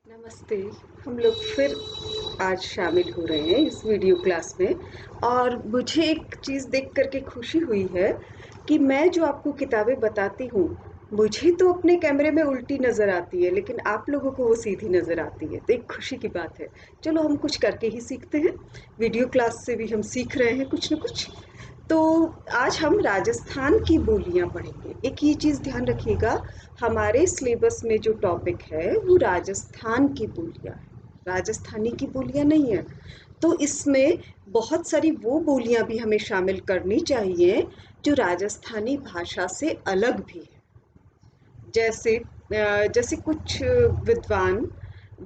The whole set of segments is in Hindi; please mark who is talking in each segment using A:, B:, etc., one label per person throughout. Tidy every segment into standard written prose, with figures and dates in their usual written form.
A: नमस्ते। हम लोग फिर आज शामिल हो रहे हैं इस वीडियो क्लास में और मुझे एक चीज़ देख कर के खुशी हुई है कि मैं जो आपको किताबें बताती हूँ, मुझे तो अपने कैमरे में उल्टी नज़र आती है, लेकिन आप लोगों को वो सीधी नज़र आती है, तो एक खुशी की बात है। चलो हम कुछ करके ही सीखते हैं, वीडियो क्लास से भी हम सीख रहे हैं कुछ न कुछ। तो आज हम राजस्थान की बोलियां पढ़ेंगे। एक ये चीज़ ध्यान रखिएगा, हमारे सिलेबस में जो टॉपिक है वो राजस्थान की बोलियां है, राजस्थानी की बोलियां नहीं है। तो इसमें बहुत सारी वो बोलियां भी हमें शामिल करनी चाहिए जो राजस्थानी भाषा से अलग भी है। जैसे कुछ विद्वान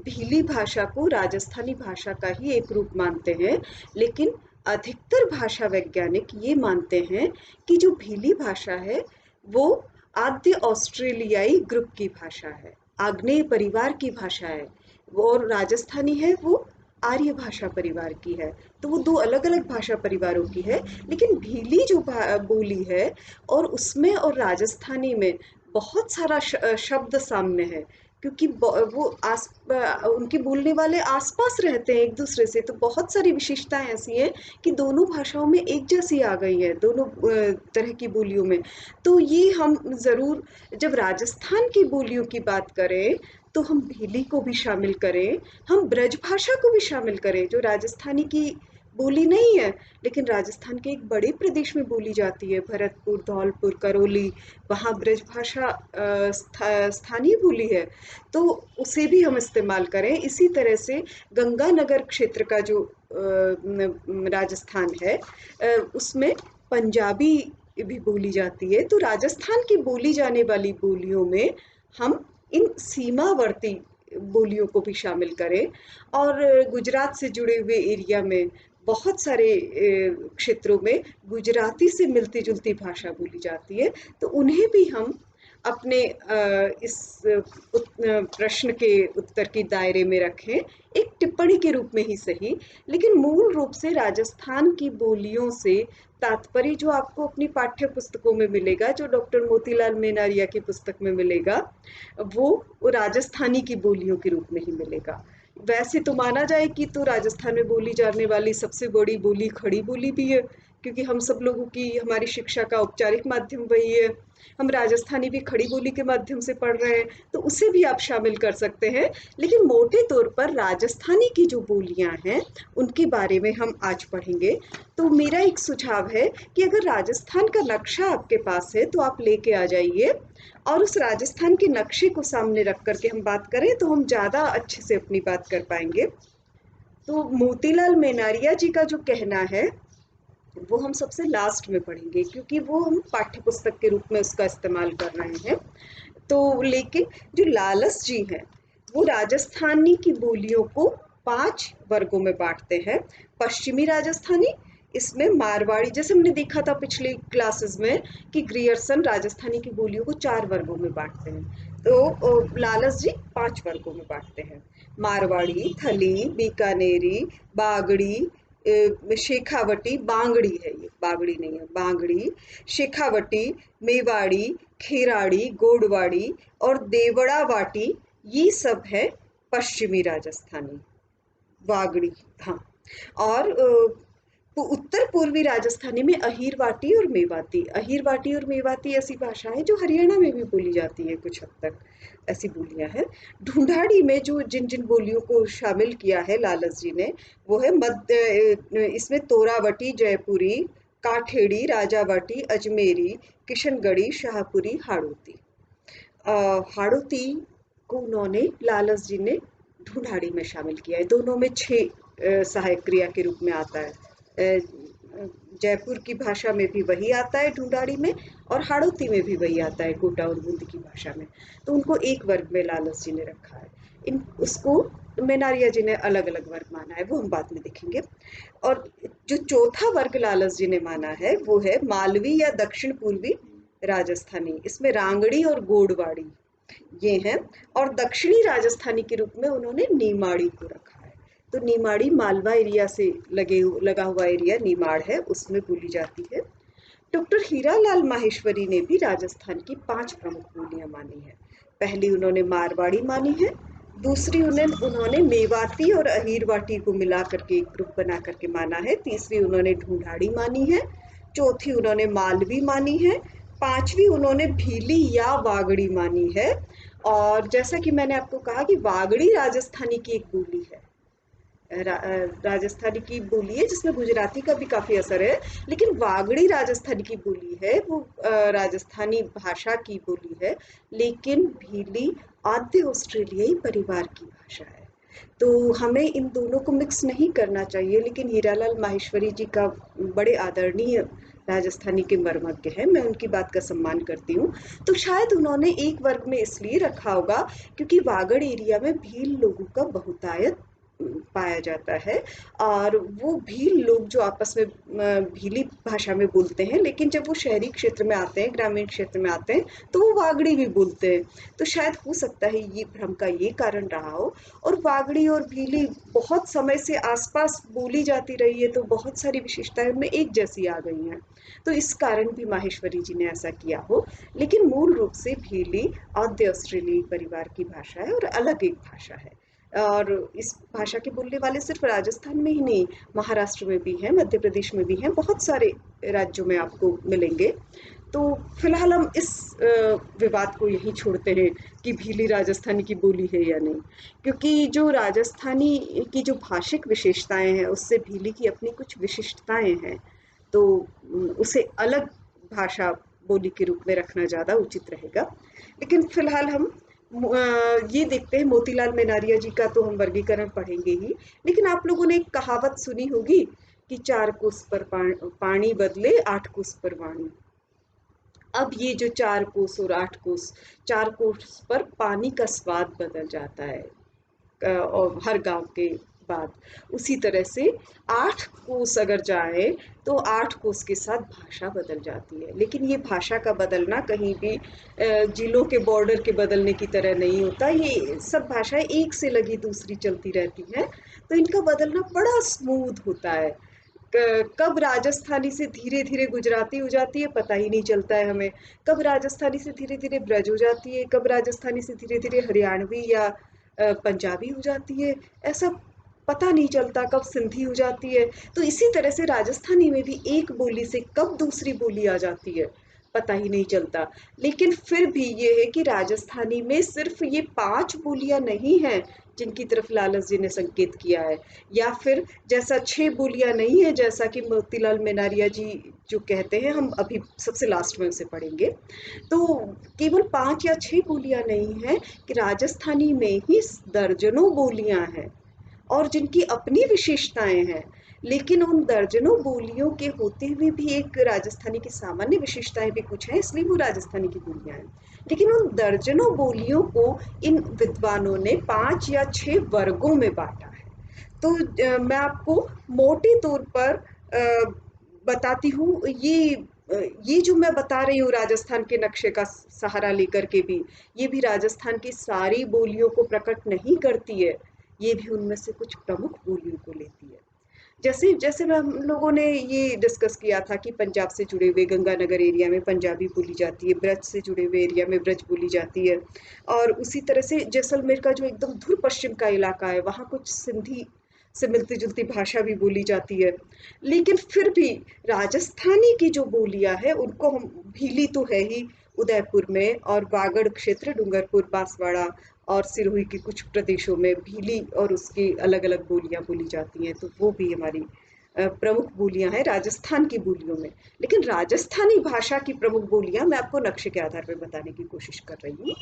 A: भीली भाषा को राजस्थानी भाषा का ही एक रूप मानते हैं, लेकिन अधिकतर भाषा वैज्ञानिक ये मानते हैं कि जो भीली भाषा है वो आद्य ऑस्ट्रेलियाई ग्रुप की भाषा है, आग्नेय परिवार की भाषा है। और राजस्थानी है वो आर्य भाषा परिवार की है। तो वो दो अलग अलग भाषा परिवारों की है। लेकिन भीली जो बोली है और उसमें और राजस्थानी में बहुत सारा शब्द साम्य है, क्योंकि वो उनके बोलने वाले आसपास रहते हैं एक दूसरे से, तो बहुत सारी विशेषताएं ऐसी हैं कि दोनों भाषाओं में एक जैसी आ गई है, दोनों तरह की बोलियों में। तो ये हम ज़रूर, जब राजस्थान की बोलियों की बात करें तो हम भीली को भी शामिल करें, हम ब्रज भाषा को भी शामिल करें जो राजस्थानी की बोली नहीं है, लेकिन राजस्थान के एक बड़े प्रदेश में बोली जाती है, भरतपुर, धौलपुर, करौली। वहाँ ब्रज भाषा स्थानीय बोली है, तो उसे भी हम इस्तेमाल करें। इसी तरह से गंगानगर क्षेत्र का जो राजस्थान है, उसमें पंजाबी भी बोली जाती है। तो राजस्थान की बोली जाने वाली बोलियों में हम इन सीमावर्ती बोलियों को भी शामिल करें। और गुजरात से जुड़े हुए एरिया में बहुत सारे क्षेत्रों में गुजराती से मिलती जुलती भाषा बोली जाती है, तो उन्हें भी हम अपने इस प्रश्न के उत्तर के दायरे में रखें, एक टिप्पणी के रूप में ही सही। लेकिन मूल रूप से राजस्थान की बोलियों से तात्पर्य जो आपको अपनी पाठ्य पुस्तकों में मिलेगा, जो डॉक्टर मोतीलाल मेनारिया की पुस्तक में मिलेगा, वो राजस्थानी की बोलियों के रूप में ही मिलेगा। वैसे तो माना जाए कि तो राजस्थान में बोली जाने वाली सबसे बड़ी बोली खड़ी बोली भी है, क्योंकि हम सब लोगों की हमारी शिक्षा का औपचारिक माध्यम वही है। हम राजस्थानी भी खड़ी बोली के माध्यम से पढ़ रहे हैं, तो उसे भी आप शामिल कर सकते हैं। लेकिन मोटे तौर पर राजस्थानी की जो बोलियां हैं उनके बारे में हम आज पढ़ेंगे। तो मेरा एक सुझाव है कि अगर राजस्थान का नक्शा आपके पास है तो आप लेके आ जाइए, और उस राजस्थान के नक्शे को सामने रख करके हम बात करें तो हम ज़्यादा अच्छे से अपनी बात कर पाएंगे। तो मोतीलाल मेनारिया जी का जो कहना है वो हम सबसे लास्ट में पढ़ेंगे, क्योंकि वो हम पाठ्य पुस्तक के रूप में उसका इस्तेमाल कर रहे हैं। तो लेकिन जो लालस जी हैं वो राजस्थानी की बोलियों को 5 वर्गों में बांटते हैं। पश्चिमी राजस्थानी, इसमें मारवाड़ी, जैसे हमने देखा था पिछली क्लासेस में कि ग्रियर्सन राजस्थानी की बोलियों को 4 वर्गों में बांटते हैं, तो लालस जी 5 वर्गों में बांटते हैं। मारवाड़ी, थली, बीकानेरी, बागड़ी, शेखावटी, बांगड़ी है, ये बागड़ी नहीं है, बांगड़ी, शेखावटी, मेवाड़ी, खेराड़ी, गोडवाड़ी और देवड़ावाटी, ये सब है पश्चिमी राजस्थानी। वागड़ी, हाँ। और उत्तर पूर्वी राजस्थानी में अहीरवाटी और मेवाती, अहीरवाटी और मेवाती ऐसी भाषा है जो हरियाणा में भी बोली जाती है, कुछ हद तक ऐसी बोलियां हैं। ढूंढाड़ी में जो जिन जिन बोलियों को शामिल किया है लालस जी ने, वो है मध्य, इसमें तोरावटी, जयपुरी, काठेड़ी, राजावाटी, अजमेरी, किशनगढ़ी, शाहपुरी, हाड़ौती। हाड़ौती को उन्होंने, लालस जी ने ढूंढाड़ी में शामिल किया है। दोनों में 6 सहायक क्रिया के रूप में आता है। जयपुर की भाषा में भी वही आता है ढूंढाड़ी में, और हाड़ौती में भी वही आता है कोटा और बूंदी की भाषा में। तो उनको एक वर्ग में लालस जी ने रखा है। इन उसको मेनारिया जी ने अलग अलग वर्ग माना है, वो हम बाद में देखेंगे। और जो चौथा वर्ग लालस जी ने माना है वो है मालवी या दक्षिण पूर्वी राजस्थानी, इसमें रांगड़ी और गोडवाड़ी ये हैं। और दक्षिणी राजस्थानी के रूप में उन्होंने नीमाड़ी को रखा है। तो नीमाड़ी मालवा एरिया से लगा हुआ एरिया नीमाड़ है, उसमें बोली जाती है। डॉक्टर हीरालाल माहेश्वरी ने भी राजस्थान की 5 प्रमुख बोलियां मानी है। पहली उन्होंने मारवाड़ी मानी है, दूसरी उन्होंने मेवाती और अहीरवाटी को मिला करके एक ग्रुप बना करके माना है। तीसरी उन्होंने ढूंढाड़ी मानी है। चौथी उन्होंने मालवी मानी है। पांचवी उन्होंने भीली या वागड़ी मानी है। और जैसा कि मैंने आपको कहा कि वागड़ी राजस्थानी की एक बोली है। राजस्थानी की बोली है जिसमें गुजराती का भी काफी असर है, लेकिन वागड़ी राजस्थानी की बोली है, वो राजस्थानी भाषा की बोली है, लेकिन भीली आद्य ऑस्ट्रेलियाई परिवार की भाषा है। तो हमें इन दोनों को मिक्स नहीं करना चाहिए, लेकिन हीरालाल माहेश्वरी जी का बड़े आदरणीय राजस्थानी के मर्मज्ञ हैं, मैं उनकी बात का सम्मान करती हूँ। तो शायद उन्होंने एक वर्ग में इसलिए रखा होगा क्योंकि वागड़ एरिया में भील लोगों का बहुतायत पाया जाता है, और वो भील लोग जो आपस में भीली भाषा में बोलते हैं, लेकिन जब वो शहरी क्षेत्र में आते हैं, ग्रामीण क्षेत्र में आते हैं, तो वो वागड़ी भी बोलते हैं। तो शायद हो सकता है ये भ्रम का ये कारण रहा हो। और वागड़ी और भीली बहुत समय से आसपास बोली जाती रही है, तो बहुत सारी विशेषताएं उनमें एक जैसी आ गई हैं। तो इस कारण भी माहेश्वरी जी ने ऐसा किया हो, लेकिन मूल रूप से भीली आद्य ऑस्ट्रेलियाई परिवार की भाषा है और अलग एक भाषा है। और इस भाषा के बोलने वाले सिर्फ राजस्थान में ही नहीं, महाराष्ट्र में भी हैं, मध्य प्रदेश में भी हैं, बहुत सारे राज्यों में आपको मिलेंगे। तो फिलहाल हम इस विवाद को यहीं छोड़ते हैं कि भीली राजस्थानी की बोली है या नहीं, क्योंकि जो राजस्थानी की जो भाषिक विशेषताएं हैं उससे भीली की अपनी कुछ विशिष्टताएं हैं। तो उसे अलग भाषा बोली के रूप में रखना ज़्यादा उचित रहेगा। लेकिन फिलहाल हम ये देखते हैं, मोतीलाल मेनारिया जी का तो हम वर्गीकरण पढ़ेंगे ही, लेकिन आप लोगों ने एक कहावत सुनी होगी कि चार कोस पर पानी बदले आठ कोस पर वाणी। अब ये जो चार कोस और आठ कोस, चार कोस पर पानी का स्वाद बदल जाता है और हर गांव के बाद, उसी तरह से आठ कोस अगर जाए तो आठ कोस के साथ भाषा बदल जाती है। लेकिन ये भाषा का बदलना कहीं भी जिलों के बॉर्डर के बदलने की तरह नहीं होता, ये सब भाषाएं एक से लगी दूसरी चलती रहती हैं, तो इनका बदलना बड़ा स्मूथ होता है। कब राजस्थानी से धीरे धीरे गुजराती हो जाती है पता ही नहीं चलता है हमें, कब राजस्थानी से धीरे धीरे ब्रज हो जाती है, कब राजस्थानी से धीरे धीरे हरियाणवी या पंजाबी हो जाती है, ऐसा पता नहीं चलता, कब सिंधी हो जाती है। तो इसी तरह से राजस्थानी में भी एक बोली से कब दूसरी बोली आ जाती है पता ही नहीं चलता। लेकिन फिर भी ये है कि राजस्थानी में सिर्फ ये पांच बोलियां नहीं हैं जिनकी तरफ लालच जी ने संकेत किया है, या फिर जैसा छह बोलियां नहीं है जैसा कि मोतीलाल मेनारिया जी जो कहते हैं, हम अभी सबसे लास्ट में उसे पढ़ेंगे। तो केवल पांच या छह बोलियां नहीं है, कि राजस्थानी में ही दर्जनों बोलियां हैं और जिनकी अपनी विशेषताएं हैं। लेकिन उन दर्जनों बोलियों के होते हुए भी एक राजस्थानी की सामान्य विशेषताएं भी कुछ हैं, इसलिए वो राजस्थानी की बोलियां हैं। लेकिन उन दर्जनों बोलियों को इन विद्वानों ने पांच या छह वर्गों में बांटा है। तो मैं आपको मोटे तौर पर बताती हूँ, ये जो मैं बता रही हूँ राजस्थान के नक्शे का सहारा लेकर के भी, ये भी राजस्थान की सारी बोलियों को प्रकट नहीं करती है, ये भी उनमें से कुछ प्रमुख बोलियों को लेती है। जैसे जैसे मैं हम लोगों ने ये डिस्कस किया था कि पंजाब से जुड़े हुए गंगानगर एरिया में पंजाबी बोली जाती है, ब्रज से जुड़े हुए एरिया में ब्रज बोली जाती है, और उसी तरह से जैसलमेर का जो एकदम ध्रुव पश्चिम का इलाका है वहाँ कुछ सिंधी से मिलती जुलती भाषा भी बोली जाती है। लेकिन फिर भी राजस्थानी की जो बोलियां है उनको हम, भीली तो है ही उदयपुर में, और वागड़ क्षेत्र डूंगरपुर बांसवाड़ा और सिरोही के कुछ प्रदेशों में भीली और उसकी अलग अलग बोलियां बोली जाती हैं, तो वो भी हमारी प्रमुख बोलियां हैं राजस्थान की बोलियों में। लेकिन राजस्थानी भाषा की प्रमुख बोलियां मैं आपको नक्शे के आधार पर बताने की कोशिश कर रही हूँ।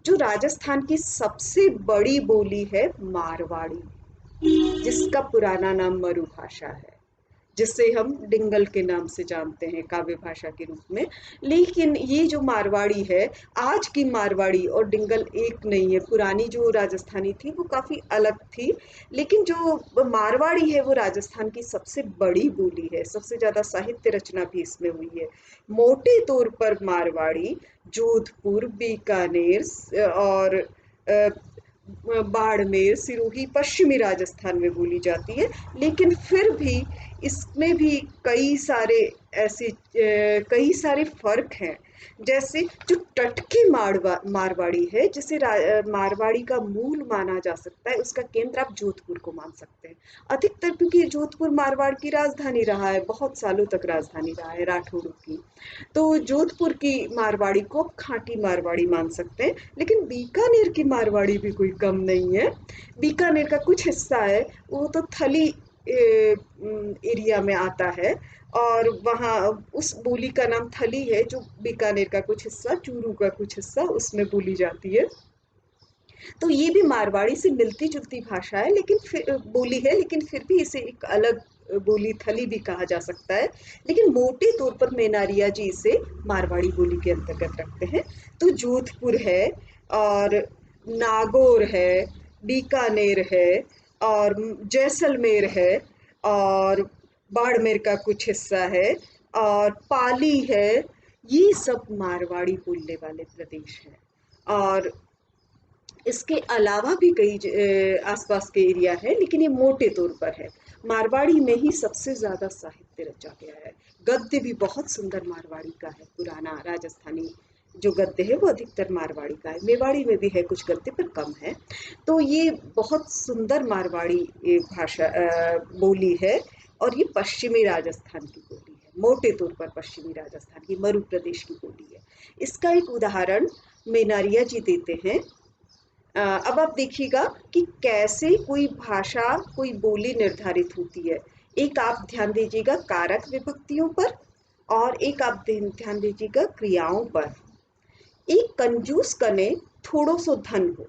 A: जो राजस्थान की सबसे बड़ी बोली है मारवाड़ी, जिसका पुराना नाम मरु भाषा है, जिसे हम डिंगल के नाम से जानते हैं काव्य भाषा के रूप में। लेकिन ये जो मारवाड़ी है, आज की मारवाड़ी और डिंगल एक नहीं है, पुरानी जो राजस्थानी थी वो काफ़ी अलग थी, लेकिन जो मारवाड़ी है वो राजस्थान की सबसे बड़ी बोली है, सबसे ज़्यादा साहित्य रचना भी इसमें हुई है। मोटे तौर पर मारवाड़ी जोधपुर, बीकानेर और बाड़मेर, सिरोही पश्चिमी राजस्थान में बोली जाती है। लेकिन फिर भी इसमें भी कई सारे ऐसे कई सारे फर्क हैं। जैसे जो टटकी मारवाड़ी है, जिसे मारवाड़ी का मूल माना जा सकता है, उसका केंद्र आप जोधपुर को मान सकते हैं। अधिकतर क्योंकि जोधपुर मारवाड़ की राजधानी रहा है, बहुत सालों तक राजधानी रहा है राठौड़ों की, तो जोधपुर की मारवाड़ी को आप खाँटी मारवाड़ी मान सकते हैं। लेकिन बीकानेर की मारवाड़ी भी कोई कम नहीं है। बीकानेर का कुछ हिस्सा है, वो तो थली एरिया में आता है, और वहाँ उस बोली का नाम थली है, जो बीकानेर का कुछ हिस्सा, चूरू का कुछ हिस्सा, उसमें बोली जाती है। तो ये भी मारवाड़ी से मिलती जुलती भाषा है, लेकिन फिर बोली है, लेकिन फिर भी इसे एक अलग बोली थली भी कहा जा सकता है। लेकिन मोटे तौर पर मेनारिया जी इसे मारवाड़ी बोली के अंतर्गत रखते हैं। तो जोधपुर है, और नागौर है, बीकानेर है, और जैसलमेर है, और बाड़मेर का कुछ हिस्सा है, और पाली है। ये सब मारवाड़ी बोलने वाले प्रदेश हैं। और इसके अलावा भी कई आसपास के एरिया है, लेकिन ये मोटे तौर पर है। मारवाड़ी में ही सबसे ज्यादा साहित्य रचा गया है। गद्य भी बहुत सुंदर मारवाड़ी का है, पुराना राजस्थानी जो गद्य है वो अधिकतर मारवाड़ी का है। मेवाड़ी में भी है कुछ गद्य, पर कम है। तो ये बहुत सुंदर मारवाड़ी भाषा बोली है, और ये पश्चिमी राजस्थान की बोली है, मोटे तौर पर पश्चिमी राजस्थान की, मरु प्रदेश की बोली है। इसका एक उदाहरण मेनारिया जी देते हैं। अब आप देखिएगा कि कैसे कोई भाषा, कोई बोली निर्धारित होती है। एक आप ध्यान दीजिएगा कारक विभक्तियों पर, और एक आप ध्यान दीजिएगा क्रियाओं पर। एक कंजूस कने थोड़ो सो धन हो,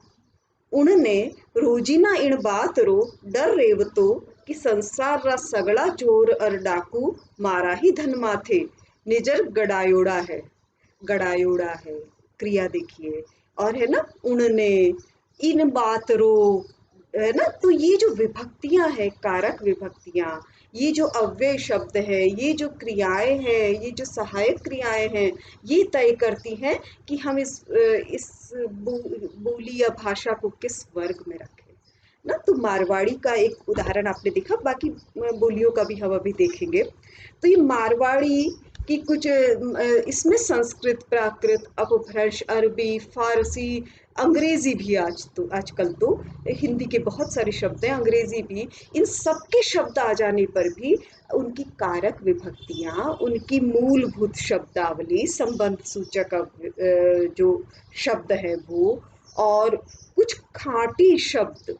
A: उनने रोजीना इण बात रो डर रेवतो कि संसार रा सगड़ा चोर और डाकू मारा ही धन माथे निजर गड़ायोड़ा है। गड़ायोड़ा है, क्रिया देखिए। और है ना, उनने, इन बात रो, है ना। तो ये जो विभक्तियां हैं, कारक विभक्तियां, ये जो अव्यय शब्द है, ये जो क्रियाएं हैं, ये जो सहायक क्रियाएं हैं, ये तय करती हैं कि हम इस बोली या भाषा को किस वर्ग में रखें ना। तो मारवाड़ी का एक उदाहरण आपने देखा, बाकी बोलियों का भी हम अभी देखेंगे। तो ये मारवाड़ी कि कुछ इसमें संस्कृत, प्राकृत, अपभ्रंश, अरबी, फारसी, अंग्रेजी भी, आजकल तो हिंदी के बहुत सारे शब्द हैं, अंग्रेजी भी, इन सब के शब्द आ जाने पर भी उनकी कारक विभक्तियां, उनकी मूलभूत शब्दावली, संबंध सूचक जो शब्द है वो, और कुछ खाँटी शब्द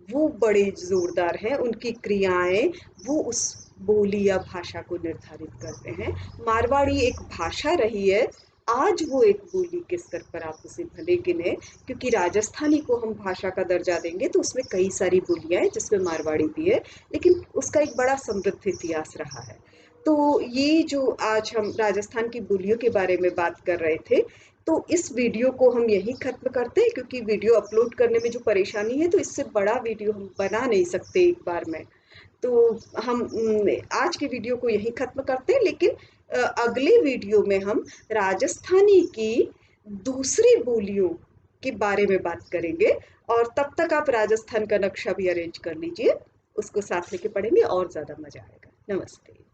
A: वो बड़े जोरदार हैं, उनकी क्रियाएं वो उस बोली या भाषा को निर्धारित करते हैं। मारवाड़ी एक भाषा रही है, आज वो एक बोली के स्तर पर आप उसे भले गिने, क्योंकि राजस्थानी को हम भाषा का दर्जा देंगे तो उसमें कई सारी बोलियां हैं, जिसमें मारवाड़ी भी है, लेकिन उसका एक बड़ा समृद्ध इतिहास रहा है। तो ये जो आज हम राजस्थान की बोलियों के बारे में बात कर रहे थे, तो इस वीडियो को हम यहीं खत्म करते हैं, क्योंकि वीडियो अपलोड करने में जो परेशानी है, तो इससे बड़ा वीडियो हम बना नहीं सकते एक बार में। तो हम आज के वीडियो को यहीं खत्म करते हैं, लेकिन अगले वीडियो में हम राजस्थानी की दूसरी बोलियों के बारे में बात करेंगे। और तब तक आप राजस्थान का नक्शा भी अरेंज कर लीजिए, उसको साथ लेके पढ़ेंगे और ज़्यादा मजा आएगा। नमस्ते।